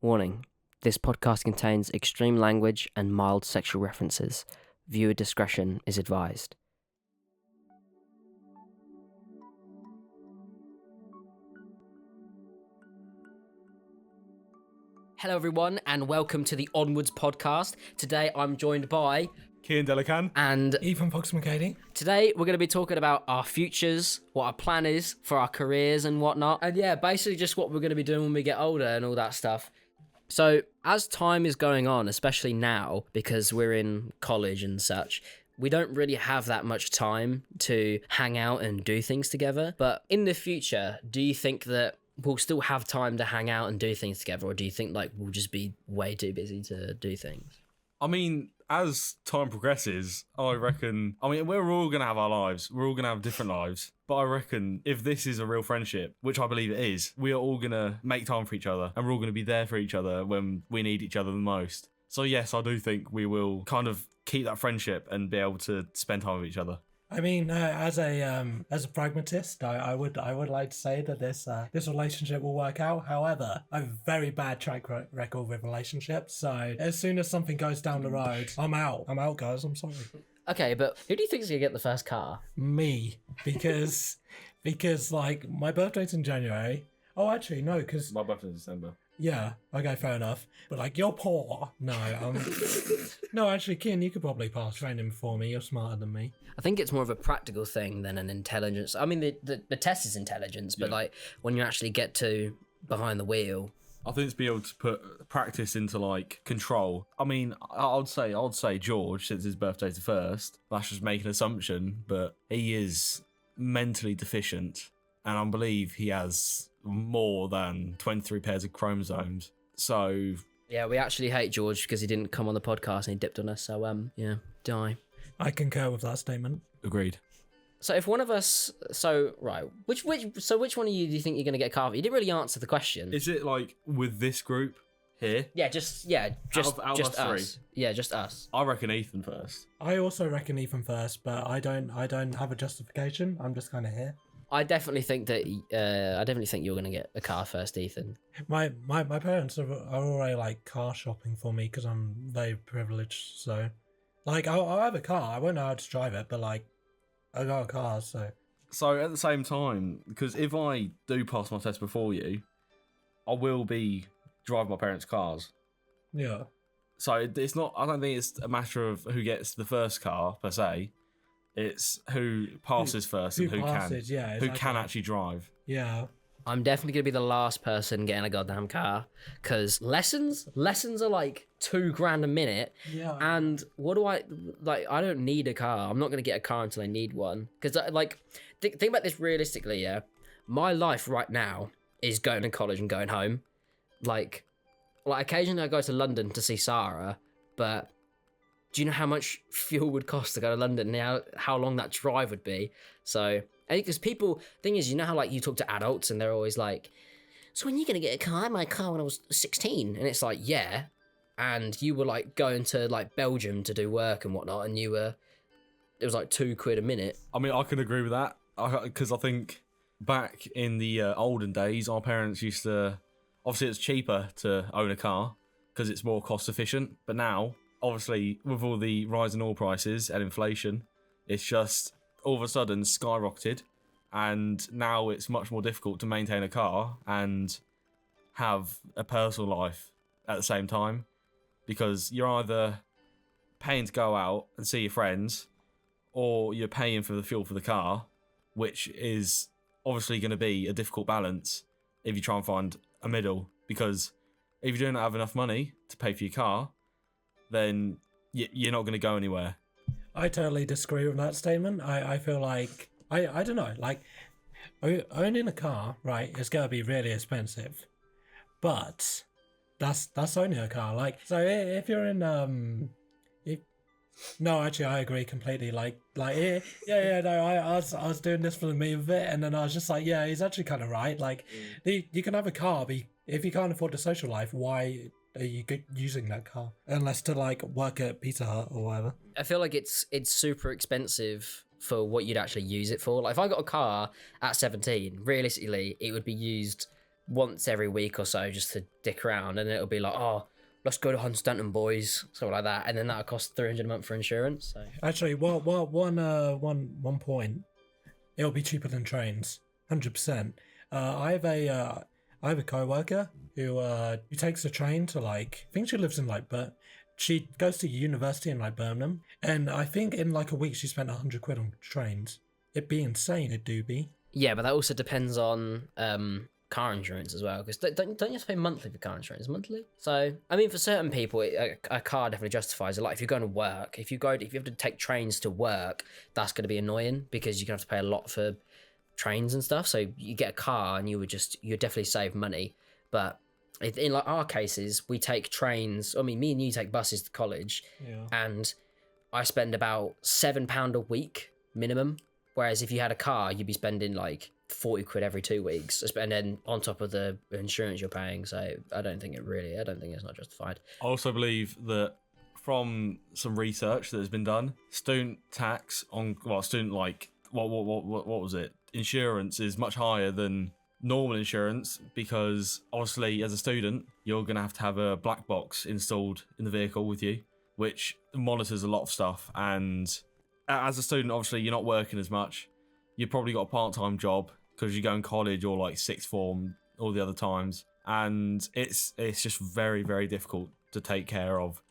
Warning: this podcast contains extreme language and mild sexual references. Viewer discretion is advised. Hello everyone and welcome to the Onwards podcast. Today I'm joined by Cian Delacan and Ethan Fox McCady. Today we're going to be talking about our futures, what our plan is for our careers and whatnot. And yeah, basically just what we're going to be doing when we get older and all that stuff. So as time is going on, especially now, because we're in college and such, we don't really have that much time to hang out and do things together. But in the future, do you think that we'll still have time to hang out and do things together? Or do you think like we'll just be way too busy to do things? I mean, as time progresses, we're all going to have our lives. We're all going to have different lives. But I reckon if this is a real friendship, which I believe it is, we are all going to make time for each other and we're all going to be there for each other when we need each other the most. So yes, I do think we will kind of keep that friendship and be able to spend time with each other. I mean, as a pragmatist, I would like to say that this relationship will work out. However, I have a very bad track record with relationships. So as soon as something goes down the road, I'm out. I'm out, guys. I'm sorry. Okay, but who do you think is going to get the first car? Me, because like my birthday's in January. Oh, actually, no, because My birthday's in December. yeah, okay, fair enough. But like, you're poor. No, no, actually, Cian, you could probably pass training before me. You're smarter than me. I think it's more of a practical thing than an intelligence. I mean, the test is intelligence, but like when you actually get to behind the wheel. I think it's be able to put practice into like control. I mean, I'd say George, since his birthday's the first. That's just making an assumption, but he is mentally deficient, and I believe he has more than 23 pairs of chromosomes. So Yeah, we actually hate George because he didn't come on the podcast and he dipped on us. So yeah, die. I concur with that statement. agreed. So if one of us, which one of you do you think you're gonna get a car for? You didn't really answer the question. Is it like with this group here? Just Out of just us us. Yeah, just us. I reckon Ethan first. I also reckon Ethan first, but I don't have a justification. I'm just kind of here. I definitely think you're gonna get a car first, Ethan. My parents are already like car shopping for me because I'm very privileged. So, like, I'll have a car. I won't know how to drive it, but like, I got a car. So at the same time, because if I do pass my test before you, I will be driving my parents' cars. yeah, So it's not. I don't think it's a matter of who gets the first car per se. It's who passes first and who passes, can. yeah, Who exactly. can actually drive. yeah. I'm definitely gonna be the last person getting a goddamn car because lessons are like $2,000 a minute. Yeah. And what do I like? I don't need a car. I'm not gonna get a car until I need one. Because like, think about this realistically. Yeah, my life right now is going to college and going home. Like occasionally I go to London to see Sarah, but do you know how much fuel would cost to go to London and how long that drive would be? So, because thing is, you know how like you talk to adults and they're always like, so when are you going to get a car? I had my car when I was 16. And it's like, yeah. And you were like going to like Belgium to do work and whatnot. And it was like £2 a minute. I mean, I can agree with that because I think back in the olden days, our parents used to. Obviously, it's cheaper to own a car because it's more cost efficient. But now, obviously, with all the rise in oil prices and inflation, it's just all of a sudden skyrocketed, and now it's much more difficult to maintain a car and have a personal life at the same time because you're either paying to go out and see your friends or you're paying for the fuel for the car, which is obviously going to be a difficult balance if you try and find a middle, because if you don't have enough money to pay for your car, then you're not going to go anywhere. I totally disagree with that statement. I feel like I don't know, like owning a car, right, is gonna be really expensive, but that's only a car. Like, so if you're in no, actually, I agree completely. No, I was doing this for the meme of it, and then I was just like, yeah, he's actually kind of right. Like, you can have a car, but if you can't afford the social life, why are you using that car? Unless to like work at Pizza Hut or whatever. I feel like it's super expensive for what you'd actually use it for. Like if I got a car at 17, realistically, it would be used once every week or so just to dick around, and it'll be like, oh, let's go to Hunstanton, boys, something like that, and then that'll cost $300 a month for insurance. So Actually, one point, it'll be cheaper than trains, 100%. I have a coworker who takes the train to like, I think she lives in like, but she goes to university in like Birmingham, and I think in like a week she spent £100 on trains. It'd be insane, it do be. yeah, but that also depends on car insurance as well, because don't you have to pay monthly for car insurance? Monthly? So I mean, for certain people, a car definitely justifies it. Like if you're going to work, if you have to take trains to work, that's going to be annoying because you're going to have to pay a lot for trains and stuff. So you get a car and you definitely save money. But in like our cases, we take trains. I mean, me and you take buses to college, and I spend about £7 a week minimum. Whereas if you had a car, you'd be spending like £40 every 2 weeks, and then on top of the insurance you're paying. So I don't think it's not justified. I also believe that from some research that has been done, student tax on student like what was it? Insurance is much higher than normal insurance because obviously as a student you're gonna have a black box installed in the vehicle with you, which monitors a lot of stuff. And as a student, obviously you're not working as much. You've probably got a part-time job because you go in college or like sixth form all the other times, and it's just very, very difficult to take care of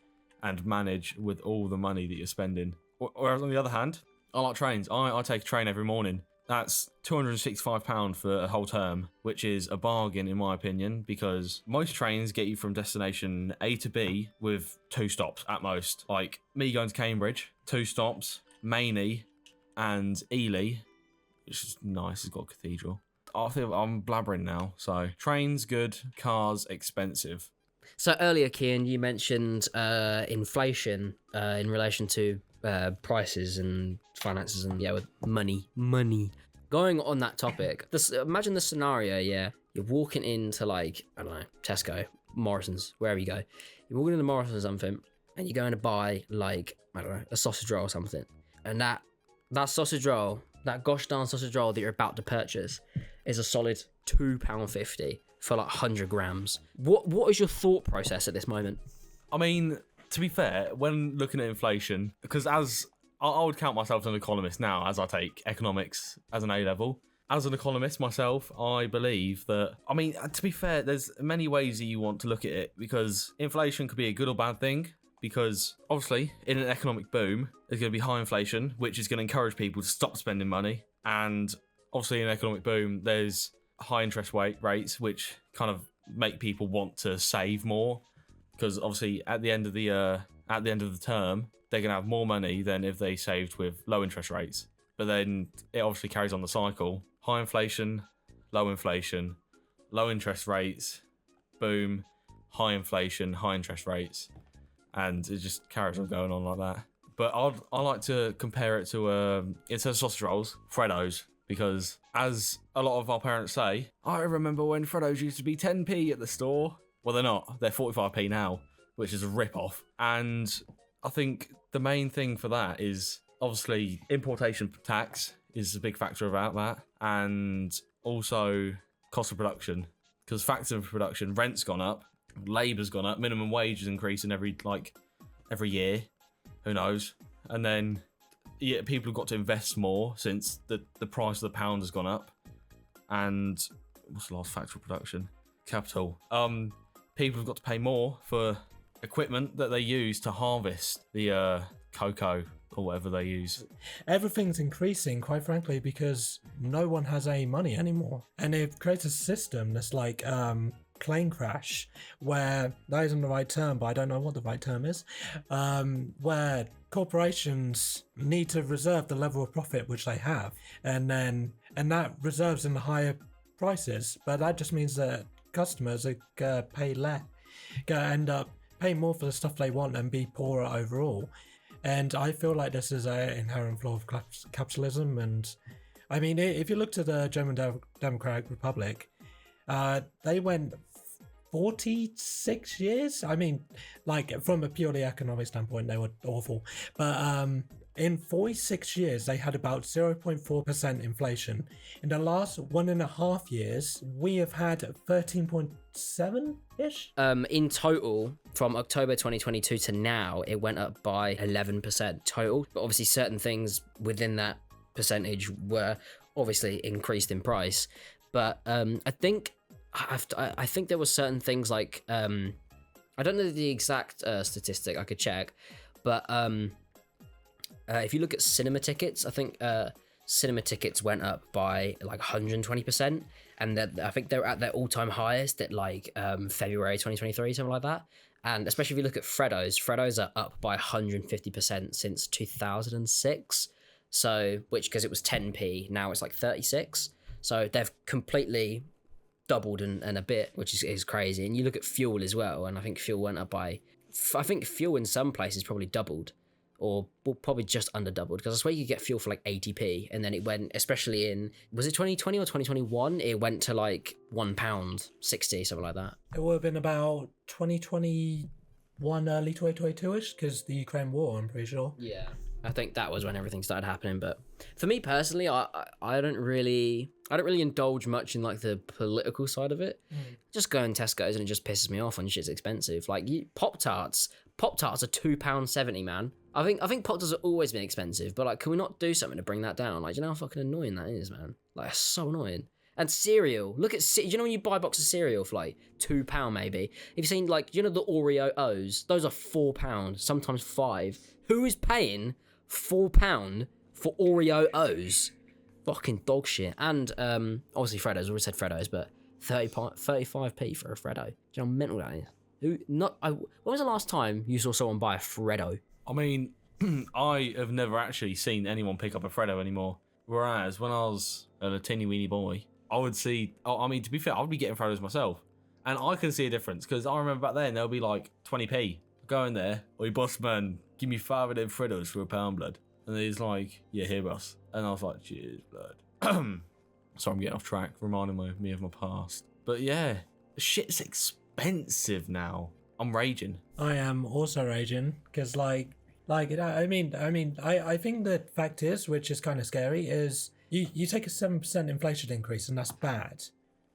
and manage with all the money that you're spending. Whereas on the other hand, I like trains. I take a train every morning. That's £265 for a whole term, which is a bargain in my opinion, because most trains get you from destination A to B with 2 stops at most. Like me going to Cambridge, 2 stops, Mainey and Ely, which is nice, it's got a cathedral. I think I'm blabbering now. So trains good, cars expensive. So earlier, Kian, you mentioned inflation in relation to prices and finances and with money. Going on that topic, imagine the scenario, you're walking into like, I don't know, Tesco, Morrison's, wherever you go. You're walking into Morrison's or something, and you're going to buy like, I don't know, a sausage roll or something. And that sausage roll, that gosh darn sausage roll that you're about to purchase is a solid £2.50 for like 100 grams. What is your thought process at this moment? I mean, to be fair, when looking at inflation, because as I would count myself as an economist now, as I take economics as an A-level. As an economist myself, I believe that, I mean, to be fair, there's many ways that you want to look at it, because inflation could be a good or bad thing, because obviously in an economic boom, there's going to be high inflation, which is going to encourage people to stop spending money. And obviously in an economic boom, there's high interest rates, which kind of make people want to save more, because obviously at the end of the term, they're going to have more money than if they saved with low interest rates. But then it obviously carries on the cycle. High inflation, low interest rates, boom, high inflation, high interest rates. And it just carries on going on like that. But I like to compare it to, instead of sausage rolls, Freddos. Because as a lot of our parents say, I remember when Freddos used to be 10p at the store. Well, they're not. They're 45p now, which is a rip-off. And I think the main thing for that is obviously importation tax is a big factor about that, and also cost of production, because factors of production, rent's gone up, labour's gone up, minimum wage is increasing every year, who knows, and then people have got to invest more since the price of the pound has gone up. And what's the last factor of production? Capital. People have got to pay more for equipment that they use to harvest the cocoa or whatever they use. Everything's increasing, quite frankly, because no one has any money anymore. And they've created a system that's like plane crash, where that isn't the right term, but I don't know what the right term is, where corporations need to reserve the level of profit which they have, and that reserves in the higher prices, but that just means that customers are pay less, end up pay more for the stuff they want and be poorer overall. And I feel like this is an inherent flaw of capitalism. And I mean, if you look to the German Democratic Republic, they went 46 years. I mean, like from a purely economic standpoint, they were awful. But In 46 years, they had about 0.4% inflation. In the last 1.5 years, we have had 13.7-ish. In total, from October 2022 to now, it went up by 11% total. But obviously, certain things within that percentage were obviously increased in price. But I think there were certain things like I don't know the exact statistic. I could check, but if you look at cinema tickets, I think cinema tickets went up by like 120%, and I think they're at their all-time highest at like February 2023, something like that. And especially if you look at Freddos are up by 150% since 2006. So, because it was 10p, now it's like 36. So they've completely doubled and a bit, which is crazy. And you look at fuel as well, and I think fuel went up by, I think fuel in some places probably doubled, or probably just under doubled, because I swear you could get fuel for like 80p, and then it went, especially in, was it 2020 or 2021, it went to like £1.60, something like that. It would have been about 2021, early 2022ish, because the Ukraine war, I'm pretty sure. Yeah, I think that was when everything started happening. But for me personally, I don't really indulge much in like the political side of it. Just go in Tesco's and it just pisses me off when shit's expensive. Like Pop-Tarts are £2.70, man. I think Pop-Tarts have always been expensive, but like, can we not do something to bring that down? Like, do you know how fucking annoying that is, man? Like, it's so annoying. And cereal, look at, do you know when you buy a box of cereal for like £2 maybe? If you've seen like, you know the Oreo O's, those are £4, sometimes £5. Who is paying £4 for Oreo O's? Fucking dog shit. And obviously Freddos, already said Freddos, but 35p for a Freddo. Do you know how mental that is? When was the last time you saw someone buy a Freddo? I mean, I have never actually seen anyone pick up a Freddo anymore. Whereas when I was a teeny weeny boy, I would see, I mean, to be fair, I would be getting Freddos myself. And I can see a difference, because I remember back then, they'll be like 20p. Go in there, oi boss man, give me 5 of them Freddos for £1, blood. And he's like, yeah, here, boss. And I was like, cheers, blood. Sorry, I'm getting off track, reminding me of my past. But yeah, shit's expensive now. I'm raging. I am also raging, because I think the fact is, which is kind of scary, is you take a 7% inflation increase, and that's bad.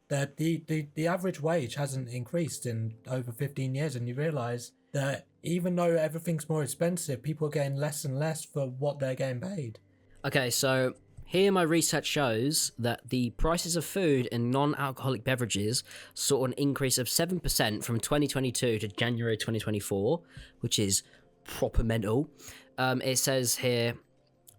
That the average wage hasn't increased in over 15 years, and you realise that even though everything's more expensive, people are getting less and less for what they're getting paid. Okay, so here my research shows that the prices of food and non-alcoholic beverages saw an increase of 7% from 2022 to January 2024, which is proper mental. It says here,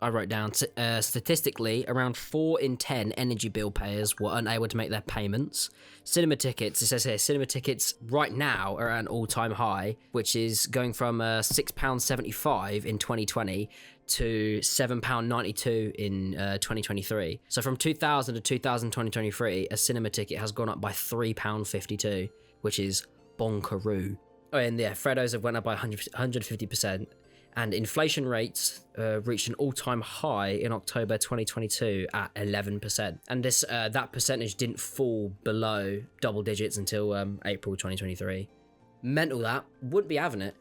I wrote down, statistically, around 4 in 10 energy bill payers were unable to make their payments. Cinema tickets, it says here, cinema tickets right now are at an all-time high, which is going from £6.75 in 2020 to £7.92 in 2023. So from 2000 to 2023, a cinema ticket has gone up by £3.52, which is bonkaroo. Oh, and yeah, Freddos have went up by 150%. And inflation rates reached an all-time high in October 2022 at 11%. And this that percentage didn't fall below double digits until April 2023. Mental that. Wouldn't be having it.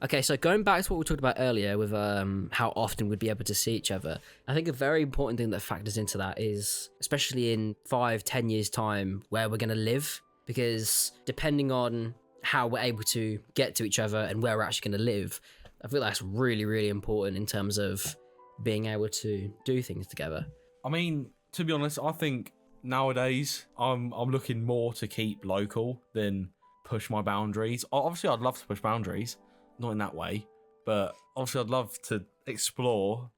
Okay, so going back to what we talked about earlier with how often we'd be able to see each other, I think a very important thing that factors into that is, especially in 5-10 years' time, where we're going to live. Because depending on how we're able to get to each other and where we're actually going to live, I feel that's really, really important in terms of being able to do things together. I mean, to be honest, I think nowadays I'm looking more to keep local than push my boundaries. Obviously, I'd love to push boundaries, not in that way, but obviously I'd love to explore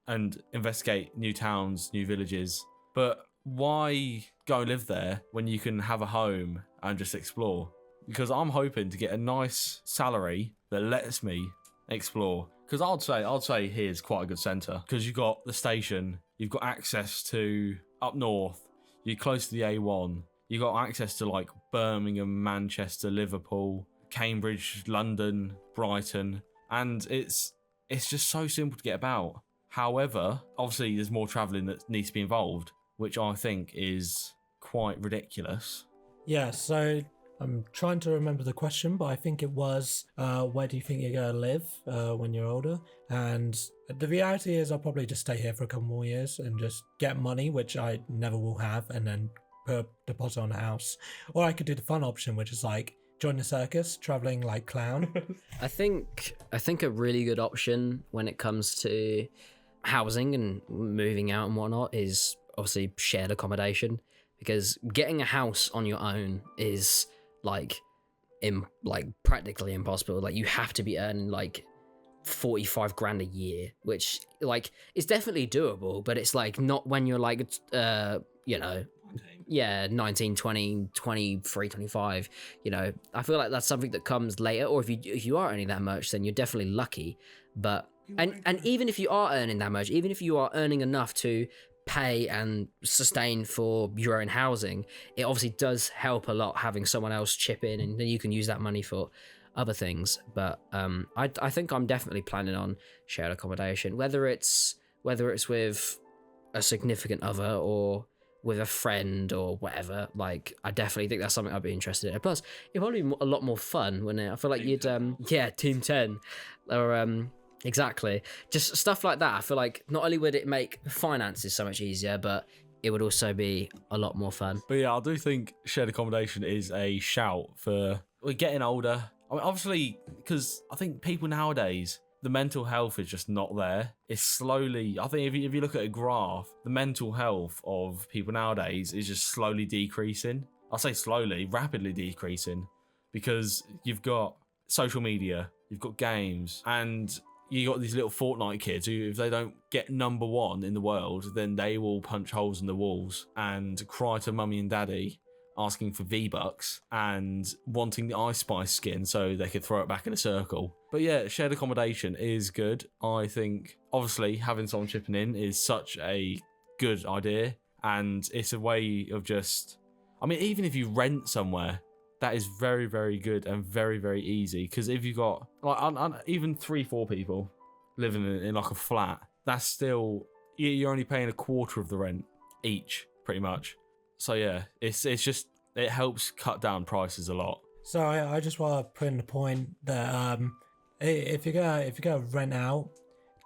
and investigate new towns, new villages. But why go live there when you can have a home and just explore? Because I'm hoping to get a nice salary that lets me explore. Because I'd say here's quite a good centre, because you've got the station, you've got access to up north, you're close to the A1, you've got access to like Birmingham, Manchester, Liverpool, Cambridge, London, Brighton, and it's just so simple to get about. However, obviously there's more travelling that needs to be involved, which I think is quite ridiculous. Yeah, so I'm trying to remember the question, but I think it was, where do you think you're going to live when you're older? And the reality is I'll probably just stay here for a couple more years and just get money, which I never will have, and then put a deposit on a house. Or I could do the fun option, which is like join the circus, traveling like clown. I think a really good option when it comes to housing and moving out and whatnot is obviously shared accommodation, because getting a house on your own is like practically impossible. Like, you have to be earning like 45 grand a year, which like is definitely doable, but it's like not when you're like 19, 20, 23, 25. I feel like that's something that comes later, or if you are earning that much, then you're definitely lucky. But and even if you are earning that much, even if you are earning enough to pay and sustain for your own housing, it obviously does help a lot having someone else chip in, and then you can use that money for other things. But I think I'm definitely planning on shared accommodation, whether it's with a significant other or with a friend or whatever. Like, I definitely think that's something I'd be interested in. And plus, it'd probably be a lot more fun, wouldn't it? I feel like you'd Team 10 or exactly, just stuff like that. I feel like not only would it make finances so much easier, but it would also be a lot more fun. But yeah, I do think shared accommodation is a shout for we're getting older. I mean, obviously, because I think people nowadays, the mental health is just not there. It's slowly, I think if you look at a graph, the mental health of people nowadays is just slowly decreasing. I say slowly, rapidly decreasing, because you've got social media, you've got games, and you got these little Fortnite kids who, if they don't get number one in the world, then they will punch holes in the walls and cry to mummy and daddy, asking for V-Bucks and wanting the Ice Spice skin so they could throw it back in a circle. But yeah, shared accommodation is good. I think, obviously, having someone chipping in is such a good idea, and it's a way of just... I mean, even if you rent somewhere, that is very, very good and very, very easy. Because if you've got even 3-4 people living in like a flat, that's still, you're only paying a quarter of the rent each, pretty much. So yeah, it's just, it helps cut down prices a lot. So I just want to put in the point that if you're gonna rent out,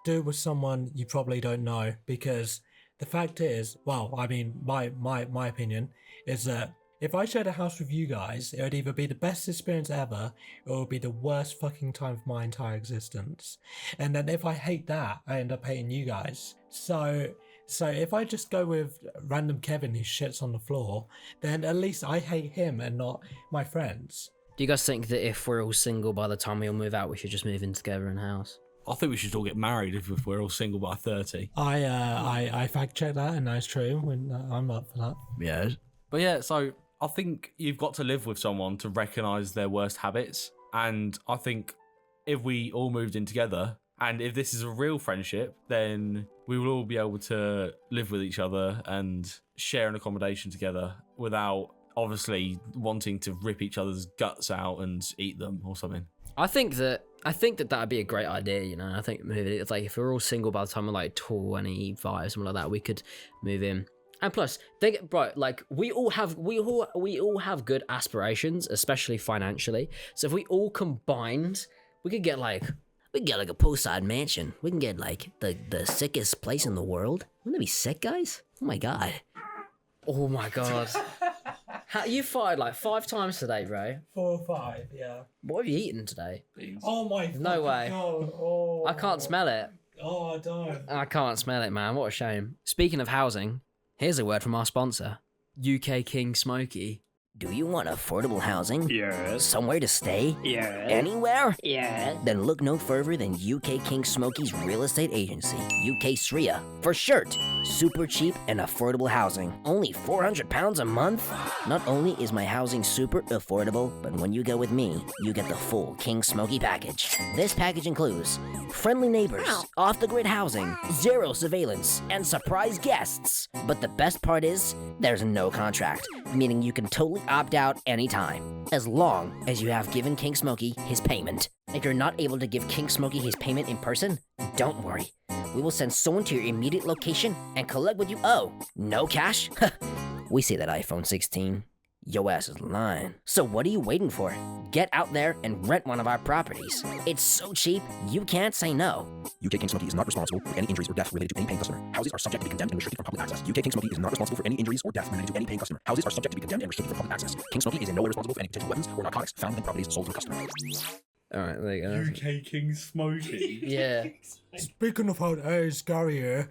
do it with someone you probably don't know, because the fact is, well, I mean, my opinion is that if I shared a house with you guys, it would either be the best experience ever, or it would be the worst fucking time of my entire existence. And then if I hate that, I end up hating you guys. So if I just go with random Kevin who shits on the floor, then at least I hate him and not my friends. Do you guys think that if we're all single by the time we all move out, we should just move in together in a house? I think we should all get married if we're all single by 30. I fact checked that, and that's true. I'm up for that. Yeah. But yeah, so I think you've got to live with someone to recognise their worst habits. And I think if we all moved in together, and if this is a real friendship, then we will all be able to live with each other and share an accommodation together without obviously wanting to rip each other's guts out and eat them or something. I think that that'd be a great idea. I think moving, it's like if we're all single by the time we're like 25, something like that, we could move in. And plus, we all have good aspirations, especially financially. So if we all combined, we could get like a poolside mansion. We can get like the sickest place in the world. Wouldn't that be sick, guys? Oh my god. Oh my god. You fired like 5 times today, bro. 4 or 5, yeah. What have you eaten today? Oh my god. No way. God. Oh. I can't smell it. Oh, I don't. I can't smell it, man. What a shame. Speaking of housing, here's a word from our sponsor, UK King Smoky. Do you want affordable housing? Yes. Somewhere to stay? Yes. Anywhere? Yes. Then look no further than UK King Smoky's real estate agency, UK SRIA. For short, super cheap and affordable housing. Only £400 a month? Not only is my housing super affordable, but when you go with me, you get the full King Smoky package. This package includes friendly neighbors, off-the-grid housing, zero surveillance, and surprise guests. But the best part is, there's no contract, meaning you can totally opt out anytime, as long as you have given King Smoky his payment. If you're not able to give King Smoky his payment in person, don't worry. We will send someone to your immediate location and collect what you owe. No cash? We see that iPhone 16. Yo ass is lying. So what are you waiting for? Get out there and rent one of our properties. It's so cheap, you can't say no. UK King Smoky is not responsible for any injuries or death related to any paying customer. Houses are subject to be condemned and restricted from public access. UK King Smoky is not responsible for any injuries or death related to any paying customer. Houses are subject to be condemned and restricted from public access. King Smoky is in no way responsible for any potential weapons or narcotics found within properties sold to a customer. All right, there you go. UK King Smoky. Yeah. Speaking of housing, hey, it's Gary here.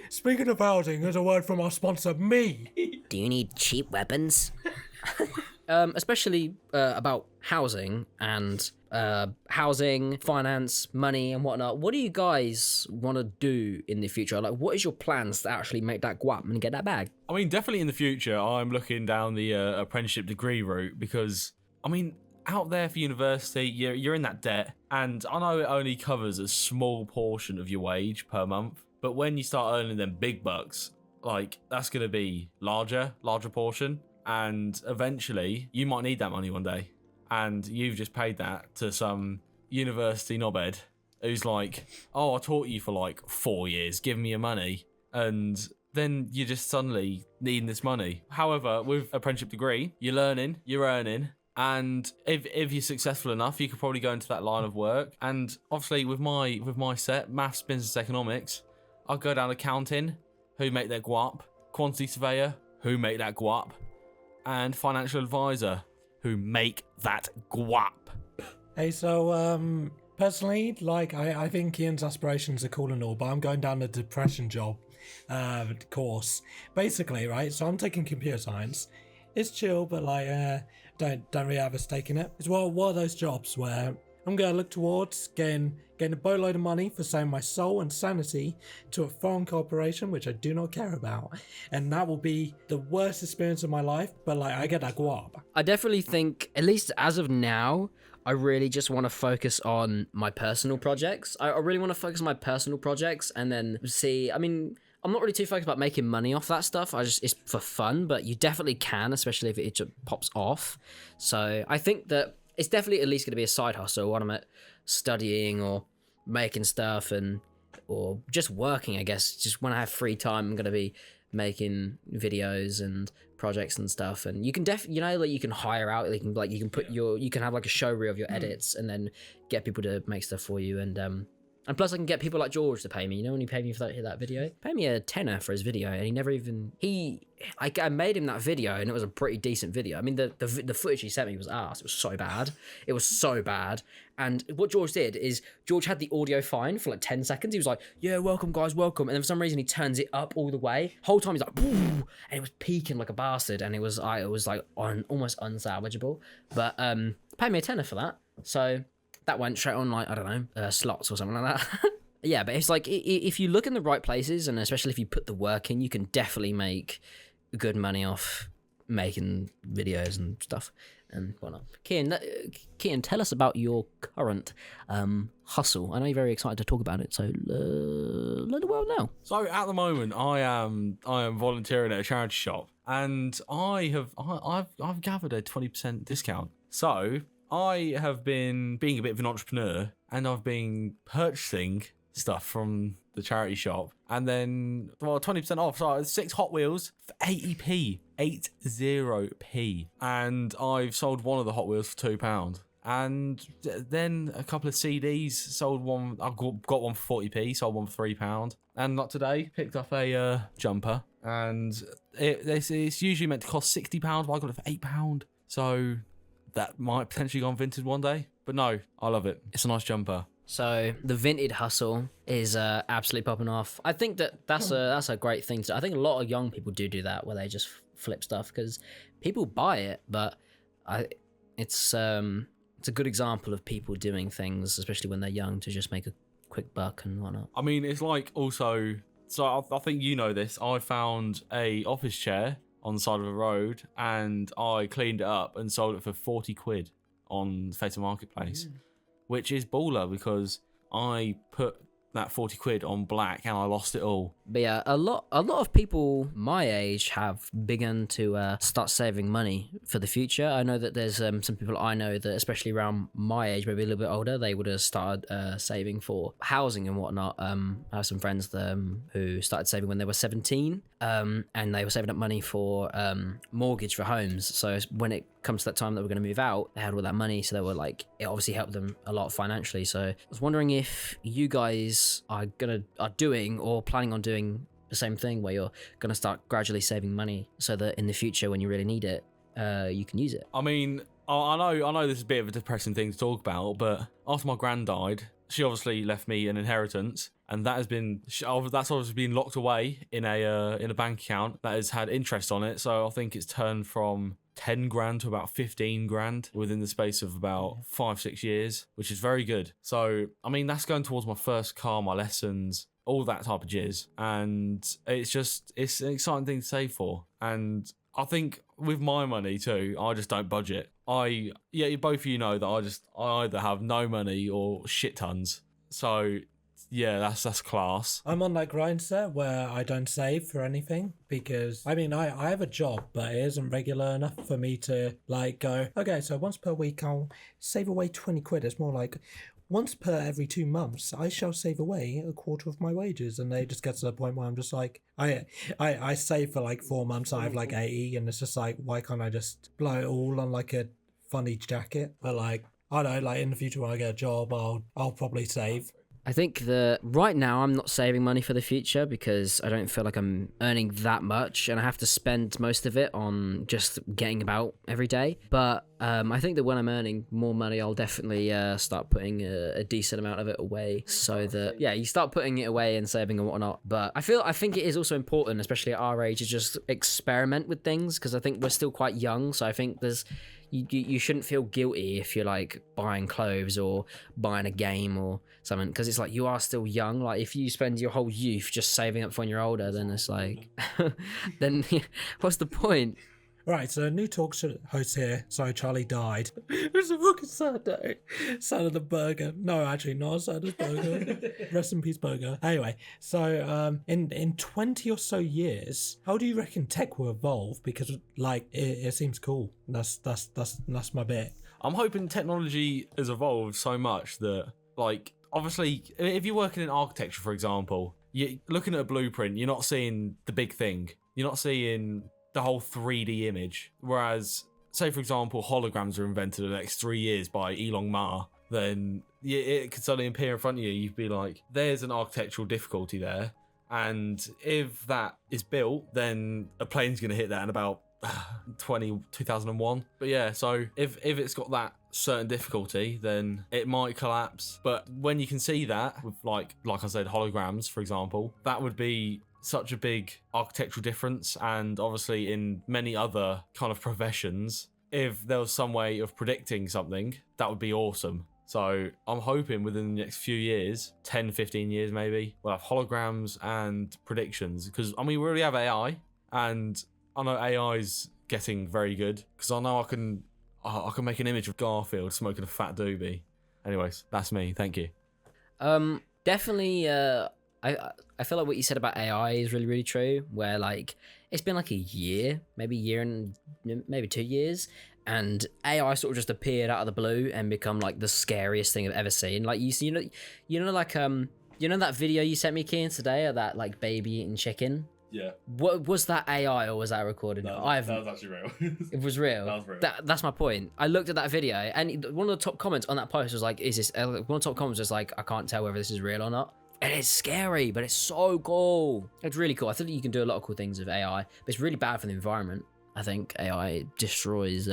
Speaking of housing, here's a word from our sponsor, me. Do you need cheap weapons? Especially about housing and housing, finance, money, and whatnot. What do you guys want to do in the future? Like, what is your plans to actually make that guap and get that bag? I mean, definitely in the future, I'm looking down the apprenticeship degree route because, I mean, out there for university, you're in that debt, and I know it only covers a small portion of your wage per month, but when you start earning them big bucks, like, that's going to be larger portion, and eventually you might need that money one day, and you've just paid that to some university knobhead who's like, oh, I taught you for like 4 years, give me your money, and then you're just suddenly needing this money. However, with apprenticeship degree, you're learning, you're earning, and if you're successful enough, you could probably go into that line of work. And obviously with my set, maths, business, economics, I'll go down accounting, who make their guap, quantity surveyor, who make that guap, and financial advisor, who make that guap. Hey, so, personally, like, I think Ian's aspirations are cool and all, but I'm going down the depression job course. Basically, right, so I'm taking computer science. It's chill, but like, don't really have a stake in it. It's one of those jobs where I'm gonna look towards getting a boatload of money for selling my soul and sanity to a foreign corporation which I do not care about, and that will be the worst experience of my life. But like, I get that guap. I definitely think, at least as of now, I really just want to focus on my personal projects. I really want to focus on my personal projects and then see, I mean, I'm not really too focused about making money off that stuff. It's for fun, but you definitely can, especially if it just pops off. So I think that it's definitely at least going to be a side hustle when I'm at studying or making stuff or just working, I guess. Just when I have free time, I'm going to be making videos and projects and stuff. And you can like you can hire out, you can put you can have like a show reel of your edits and then get people to make stuff for you. And plus I can get people like George to pay me. You know, when he paid me for that video, pay me a tenner for his video, and he never even I made him that video, and it was a pretty decent video. I mean, the footage he sent me was ass. It was so bad. It was so bad. And what George did is George had the audio fine for like 10 seconds. He was like, "Yeah, welcome guys, welcome." And then for some reason he turns it up all the way. Whole time he's like, "Boo," and it was peaking like a bastard, and it was like almost unsalvageable. But pay me a tenner for that. So that went straight on, like, I don't know, slots or something like that. Yeah, but it's like, if you look in the right places, and especially if you put the work in, you can definitely make good money off making videos and stuff and whatnot. Kian, tell us about your current hustle. I know you're very excited to talk about it, so let the world know. So at the moment, I am volunteering at a charity shop, and I've gathered a 20% discount. So I have been being a bit of an entrepreneur, and I've been purchasing stuff from the charity shop, and then 20% off. So 6 Hot Wheels for 80p, 80p, and I've sold one of the Hot Wheels for £2. And then a couple of CDs, sold one. I got one for 40p, sold one for £3. And not today, picked up a jumper, and it's usually meant to cost £60, but I got it for £8. So that might potentially go on Vinted one day, but no, I love it. It's a nice jumper. So the Vinted hustle is absolutely popping off. I think that's a great thing I think a lot of young people do that, where they just flip stuff because people buy it, but it's a good example of people doing things, especially when they're young, to just make a quick buck and whatnot. I mean, it's like also, so I think you know this, I found a office chair on the side of the road, and I cleaned it up and sold it for 40 quid on Facebook Marketplace, which is baller because I put that 40 quid on black and I lost it all. But yeah, a lot of people my age have begun to start saving money for the future. I know that there's some people I know that, especially around my age, maybe a little bit older, they would have started saving for housing and whatnot. I have some friends who started saving when they were 17, and they were saving up money for mortgage for homes. So when it comes to that time that we're going to move out, they had all that money, so they were like, it obviously helped them a lot financially. So I was wondering if you guys are doing or planning on doing the same thing, where you're going to start gradually saving money so that in the future when you really need it, you can use it. I mean, I know this is a bit of a depressing thing to talk about, but after my gran died, she obviously left me an inheritance, and that's obviously been locked away in a bank account that has had interest on it. So I think it's turned from 10 grand to about 15 grand within the space of about 5-6 years, which is very good. So I mean, that's going towards my first car, my lessons, all that type of jizz, and it's an exciting thing to save for. And I think with my money too, I just don't budget. Both of you know that I either have no money or shit tons. So yeah, that's class. I'm on that grind set where I don't save for anything, because I mean, I have a job, but it isn't regular enough for me to like go, okay, so once per week I'll save away 20 quid. It's more like once per every 2 months I shall save away a quarter of my wages. And they just get to the point where I'm just like, I save for like 4 months, I have like 80, and it's just like, why can't I just blow it all on like a funny jacket? But like, I don't know, like in the future when I get a job, I'll probably save. I think that right now I'm not saving money for the future because I don't feel like I'm earning that much, and I have to spend most of it on just getting about every day. But I think that when I'm earning more money, I'll definitely start putting a decent amount of it away, so that, yeah, you start putting it away and saving and whatnot. But I think it is also important, especially at our age, to just experiment with things, because I think we're still quite young. So I think you shouldn't feel guilty if you're like buying clothes or buying a game or something, because it's like you are still young. Like if you spend your whole youth just saving up for when you're older, then it's like then what's the point? Right, so a new talk host here. Sorry, Charlie died. It was a fucking sad day. Sad of the burger. No, actually, not sad of the burger. Rest in peace, burger. Anyway, so in 20 or so years, how do you reckon tech will evolve? Because like it seems cool. That's my bit. I'm hoping technology has evolved so much that, like, obviously, if you're working in architecture, for example, you're looking at a blueprint, you're not seeing the big thing. You're not seeing the whole 3D image. Whereas, say for example, holograms are invented in the next 3 years by Elon Musk, then it could suddenly appear in front of you. You'd be like, there's an architectural difficulty there. And if that is built, then a plane's going to hit that in about 2001. But yeah, so if it's got that certain difficulty, then it might collapse. But when you can see that with like I said, holograms, for example, that would be such a big architectural difference. And obviously in many other kind of professions, if there was some way of predicting something, that would be awesome. So I'm hoping within the next few years, 10, 15 years maybe, we'll have holograms and predictions. Because I mean, we already have AI, and I know AI's getting very good, because I know I can make an image of Garfield smoking a fat doobie. Anyways, that's me. Thank you. Definitely, I feel like what you said about AI is really, really true, where like it's been like a year and maybe 2 years, and AI sort of just appeared out of the blue and become like the scariest thing I've ever seen. Like you know that video you sent me, Kian, today of that like baby eating chicken? Yeah. What was that AI or was that recorded? That was actually real. It was real. That was real. That's my point. I looked at that video, and one of the top comments on that post was like, "Is this?" One of the top comments was like, "I can't tell whether this is real or not." And it's scary, but it's so cool. It's really cool. I think you can do a lot of cool things with AI, but it's really bad for the environment. I think AI destroys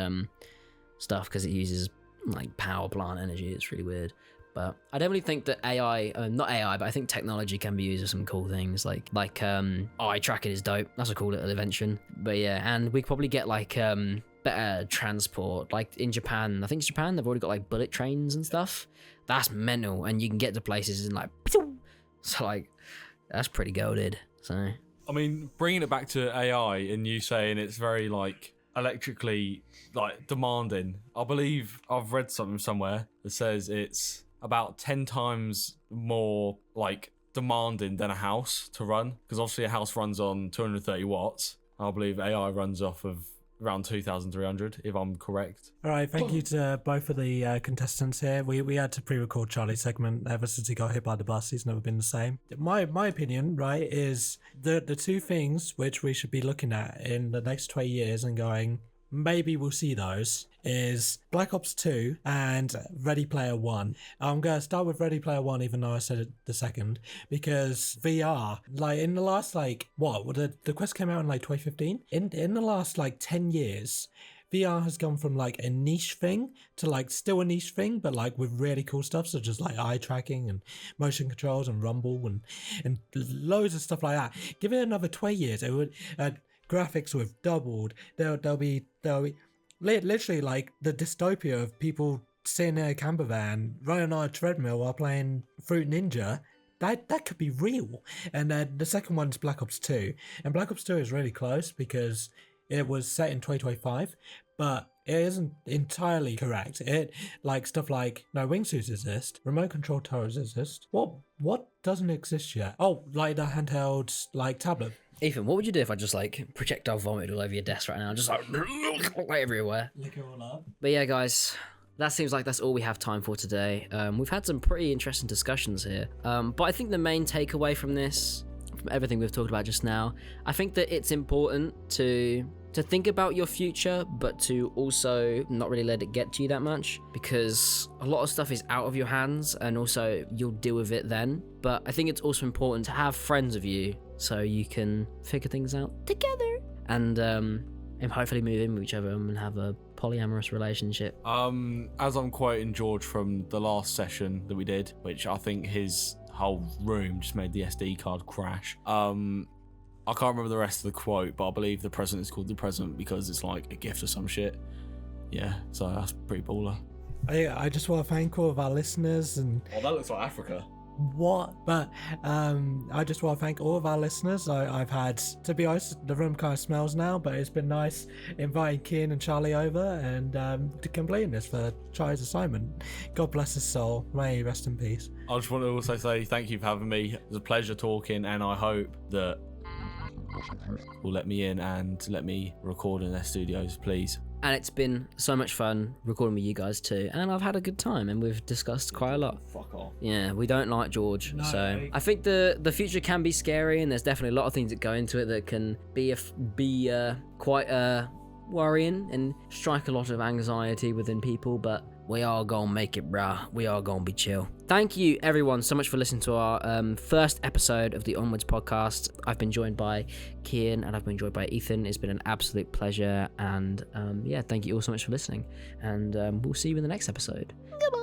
stuff because it uses like power plant energy. It's really weird. But I definitely think that AI, not AI, but I think technology can be used for some cool things. Like eye tracking is dope. That's a cool little invention. But yeah, and we could probably get like better transport. Like in Japan, I think it's Japan, they've already got like bullet trains and stuff. That's mental, and you can get to places in like, so like, that's pretty goated. So I mean, bringing it back to AI and you saying it's very like electrically like demanding. I believe I've read something somewhere that says it's about 10 times more like demanding than a house to run, because obviously a house runs on 230 watts. I believe AI runs off of around 2,300, if I'm correct. All right, thank you to both of the contestants here. We had to pre-record Charlie's segment ever since he got hit by the bus. He's never been the same. My opinion, right, is the two things which we should be looking at in the next 20 years and going, maybe we'll see those, is Black Ops 2 and Ready Player One. I'm going to start with Ready Player One, even though I said it the second, because VR, like in the last, like, the Quest came out in like 2015? In the last like 10 years, VR has gone from like a niche thing to like still a niche thing, but like with really cool stuff such as like eye tracking and motion controls and rumble and loads of stuff like that. Give it another 20 years, it would graphics would have doubled. There'll be literally like the dystopia of people sitting in a camper van running on a treadmill while playing Fruit Ninja. That could be real. And then the second one's Black Ops 2, and Black Ops 2 is really close because it was set in 2025, but it isn't entirely correct. It, like, stuff like, no, wingsuits exist, remote control turrets exist. What doesn't exist yet? Oh, like the handheld, like, tablet. Ethan, what would you do if I just like projectile vomited all over your desk right now? Just like everywhere. Lick it all up. But yeah, guys, that seems like that's all we have time for today. We've had some pretty interesting discussions here. But I think the main takeaway from this, from everything we've talked about just now, I think that it's important to think about your future, but to also not really let it get to you that much, because a lot of stuff is out of your hands and also you'll deal with it then. But I think it's also important to have friends with you so you can figure things out together and hopefully move in with each other and have a polyamorous relationship. As I'm quoting George from the last session that we did, which I think his whole room just made the SD card crash. I can't remember the rest of the quote, but I believe the present is called the present because it's like a gift or some shit. Yeah, so that's pretty baller. I just want to thank all of our listeners and Oh, that looks like Africa. I just want to thank all of our listeners. I've had, to be honest, the room kind of smells now, but it's been nice inviting Kian and Charlie over and to completing this for Charlie's assignment. God bless his soul. May he rest in peace. I just want to also say thank you for having me. It was a pleasure talking, and I hope that will let me in and let me record in their studios, please. And it's been so much fun recording with you guys too, and I've had a good time, and we've discussed quite a lot. Fuck off. Yeah, we don't like George, No. so I think the future can be scary, and there's definitely a lot of things that go into it that can be quite worrying and strike a lot of anxiety within people, but we are gonna make it, brah. We are gonna be chill. Thank you, everyone, so much for listening to our first episode of the Onwards podcast. I've been joined by Kian and I've been joined by Ethan. It's been an absolute pleasure, and yeah, thank you all so much for listening, and we'll see you in the next episode. Goodbye.